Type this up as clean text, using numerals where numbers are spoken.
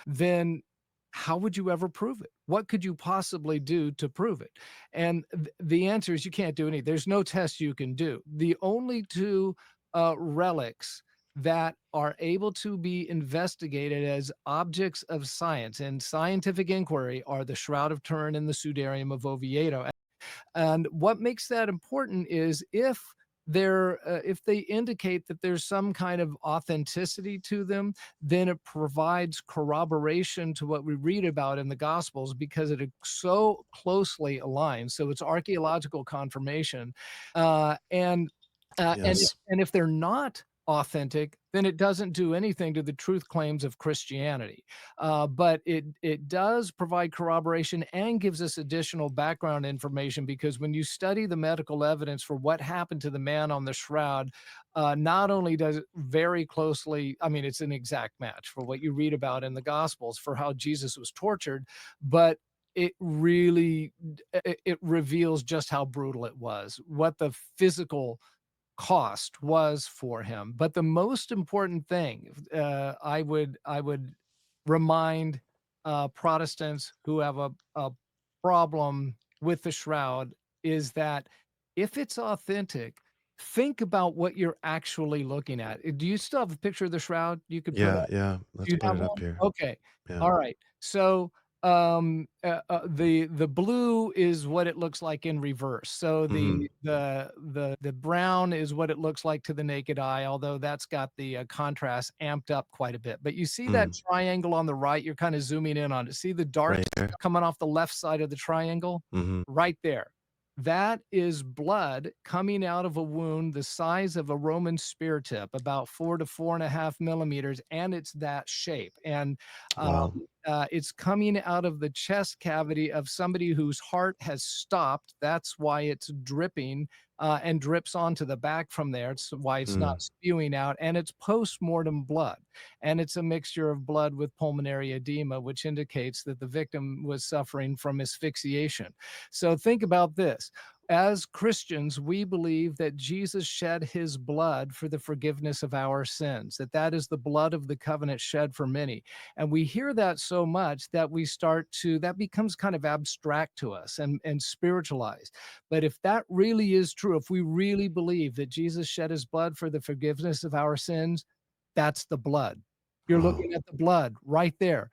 then how would you ever prove it? What could you possibly do to prove it? And the answer is you can't do any. There's no test you can do. The only two relics that are able to be investigated as objects of science and scientific inquiry are the Shroud of Turin and the Sudarium of Oviedo. And what makes that important is if they indicate that there's some kind of authenticity to them, then it provides corroboration to what we read about in the Gospels because it so closely aligns. So it's archaeological confirmation, Yes. and if they're not authentic, then it doesn't do anything to the truth claims of Christianity. But it does provide corroboration and gives us additional background information because when you study the medical evidence for what happened to the man on the shroud, not only does it very closely, I mean, it's an exact match for what you read about in the Gospels for how Jesus was tortured, but it really it reveals just how brutal it was, what the physical cost was for him. But the most important thing, I would remind Protestants who have a problem with the shroud is that if it's authentic, think about what you're actually looking at. Do you still have a picture of the shroud you could put Yeah, up? yeah. Do Let's you put have it up one? here. Okay. Yeah. All right. So the blue is what it looks like in reverse. So Mhm. the brown is what it looks like to the naked eye, although that's got the contrast amped up quite a bit. But you see that Mm. triangle on the right, you're kind of zooming in on it. See the dark Right stuff here. coming off the left side of the triangle? Mhm. Right there. That is blood coming out of a wound the size of a Roman spear tip, about 4 to 4.5 millimeters, and it's that shape. And Wow. it's coming out of the chest cavity of somebody whose heart has stopped. That's why it's dripping and drips onto the back from there. It's why it's Mm. not spewing out. And it's post-mortem blood. And it's a mixture of blood with pulmonary edema, which indicates that the victim was suffering from asphyxiation. So think about this. As Christians, we believe that Jesus shed his blood for the forgiveness of our sins, that is the blood of the covenant shed for many. And we hear that so much that that becomes kind of abstract to us and spiritualized. But if that really is true, if we really believe that Jesus shed his blood for the forgiveness of our sins, that's the blood. You're Wow. looking at the blood right there.